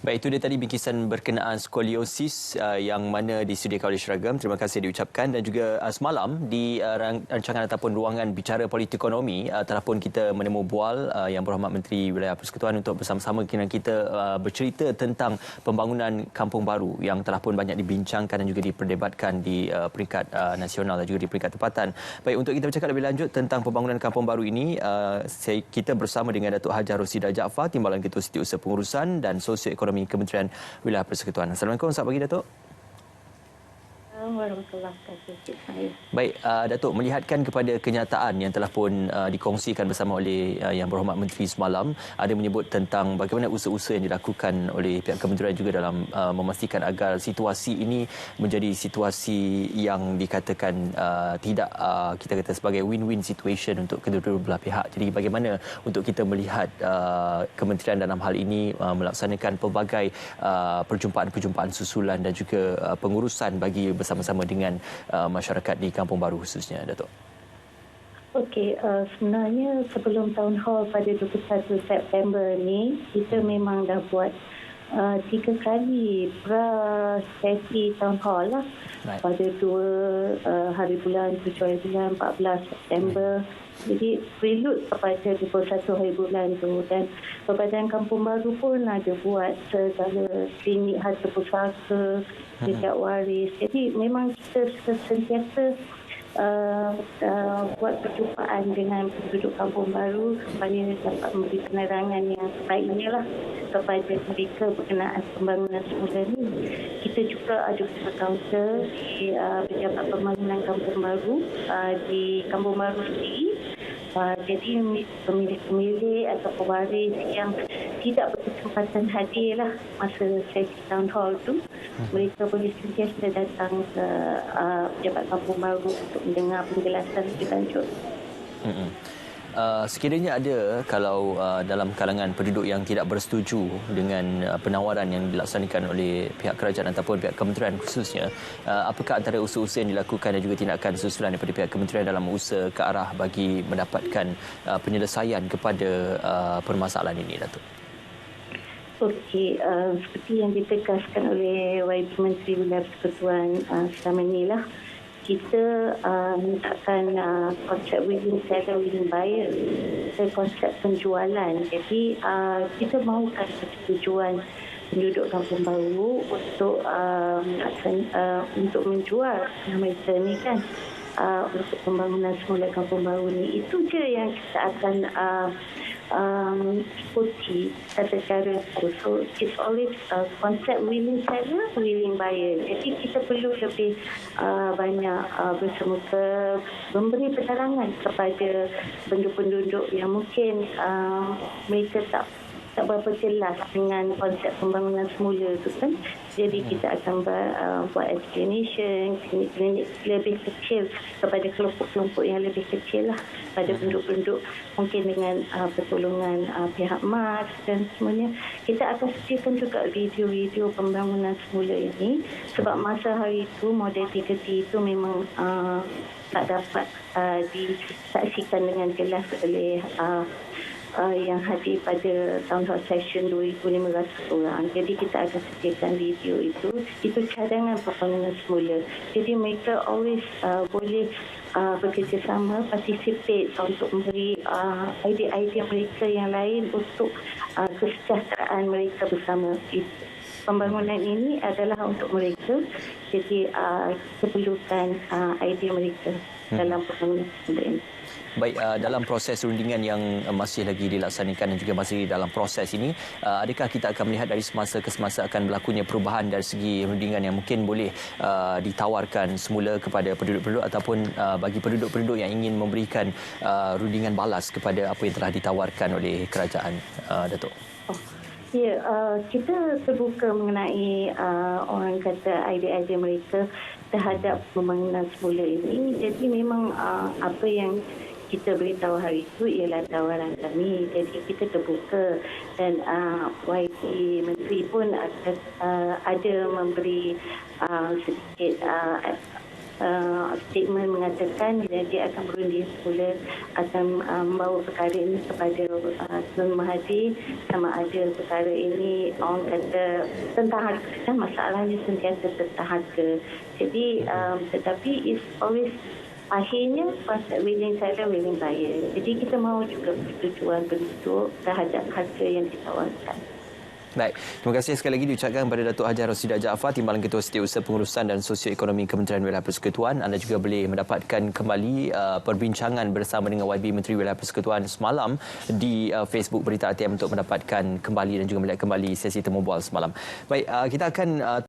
Baik, itu dia tadi bingkisan berkenaan skoliosis yang mana disediakan oleh Seragam. Terima kasih diucapkan. Dan juga semalam di rancangan ataupun ruangan bicara politik ekonomi telah pun kita menemu bual Yang Berhormat Menteri Wilayah Persekutuan untuk bersama-sama dengan kita bercerita tentang pembangunan kampung baru yang telah pun banyak dibincangkan dan juga diperdebatkan di peringkat nasional dan juga di peringkat tempatan. Baik, untuk kita bercakap lebih lanjut tentang pembangunan kampung baru ini, kita bersama dengan Datuk Hajar Rosidah Jaafar, Timbalan Ketua Setiausaha Pengurusan dan Sosioekonomi Kementerian Wilayah Persekutuan. Assalamualaikum, selamat pagi Datuk. Warahmatullahi wabarakatuh. Baik, Datuk, melihatkan kepada kenyataan yang telah pun dikongsikan bersama oleh Yang Berhormat Menteri semalam, ada menyebut tentang bagaimana usaha-usaha yang dilakukan oleh pihak kementerian juga dalam memastikan agar situasi ini menjadi situasi yang dikatakan tidak kita kata sebagai win-win situation untuk kedua-dua belah pihak. Jadi bagaimana untuk kita melihat kementerian dalam hal ini melaksanakan pelbagai perjumpaan-perjumpaan susulan dan juga pengurusan bagi bersama-sama dengan masyarakat di Kampung Baru khususnya, Datuk? Okey, sebenarnya sebelum Town Hall pada 21 September ni, kita memang dah buat 3 kali pra-sesi Town Hall lah. Right. Pada 2 hari bulan, 7 hari bulan, 14 September. Jadi prelude kepada 21 hari bulan tu, dan Perbadan Kampung Baru pun ada buat segala klinik harta pusaka, jejak waris. Jadi memang kita sentiasa buat perjumpaan dengan penduduk Kampung Baru supaya dapat memberi penerangan yang sebaiknya lah kepada mereka berkenaan pembangunan semula ni. Kita juga ada kaunter di Pejabat Pembangunan Kampung Baru di Kampung Baru sendiri. Jadi pemilik-pemilik atau pewaris yang tidak berkesempatan hadir lah masa sesi Town Hall tu, mereka boleh sentiasa datang ke Pejabat Kampung Baru untuk mendengar penjelasan lebih lanjut. Sekiranya ada kalau dalam kalangan penduduk yang tidak bersetuju dengan penawaran yang dilaksanakan oleh pihak kerajaan ataupun pihak kementerian khususnya, apakah antara usaha-usaha yang dilakukan dan juga tindakan susulan daripada pihak kementerian dalam usaha ke arah bagi mendapatkan penyelesaian kepada permasalahan ini, Datuk? Okey, seperti yang ditegaskan oleh YB Menteri Wilayah Persekutuan selama inilah, kita letakkan konsep willing seller, willing buyer, konsep penjualan. Jadi kita mahukan persetujuan penduduk Kampung Baru untuk menjual mereka ni kan, untuk pembangunan semula Kampung Baru ni. Itu je yang kita akan ikuti tata cara itu. So it's always konsep willing seller, willing buyer. Jadi kita perlu lebih banyak bersemuka memberi penerangan kepada penduduk-penduduk yang mungkin mereka tak berapa jelas dengan konsep pembangunan semula itu kan. Jadi kita akan buat explanation, klinik-klinik lebih kecil kepada kelompok-kelompok yang lebih kecil lah, pada penduduk-penduduk mungkin dengan pertolongan pihak MAS dan semuanya. Kita akan sediakan juga video-video pembangunan semula ini, sebab masa hari itu model 3T itu memang tak dapat disaksikan dengan jelas oleh yang hadir pada Town Hall Session 2,500 orang. Jadi kita akan sediakan video itu cadangan pembangunan semula. Jadi mereka always boleh bekerjasama, participate untuk memberi idea-idea mereka yang lain untuk kesejahteraan mereka bersama. Pembangunan ini adalah untuk mereka. Jadi kita perlukan idea mereka dalam pembangunan semula ini. Baik, dalam proses rundingan yang masih lagi dilaksanakan dan juga masih dalam proses ini, adakah kita akan melihat dari semasa ke semasa akan berlakunya perubahan dari segi rundingan yang mungkin boleh ditawarkan semula kepada penduduk-penduduk ataupun bagi penduduk-penduduk yang ingin memberikan rundingan balas kepada apa yang telah ditawarkan oleh kerajaan, Datuk? Ya, kita terbuka mengenai orang kata idea-idea mereka terhadap pembangunan semula ini. Jadi memang apa yang kita beritahu hari itu ialah tawaran kami. Jadi kita terbuka, dan YB Menteri pun ada memberi sedikit statement mengatakan dia akan berunding semula akan membawa perkara ini kepada Tuan Mahathir, sama ada perkara ini orang kata tentang harga, kan masalahnya sentiasa tentang harga. Jadi tetapi it's always akhirnya konsep willing seller, willing buyer. Jadi kita mahu juga persetujuan penduduk terhadap harga yang ditawarkan. Baik, terima kasih sekali lagi diucapkan kepada Datuk Haji Rosidah Jaafar, Timbalan Ketua Setiausaha Pengurusan dan Sosioekonomi Kementerian Wilayah Persekutuan. Anda juga boleh mendapatkan kembali perbincangan bersama dengan YB Menteri Wilayah Persekutuan semalam di Facebook Berita ATM untuk mendapatkan kembali dan juga melihat kembali sesi temu bual semalam. Baik, kita akan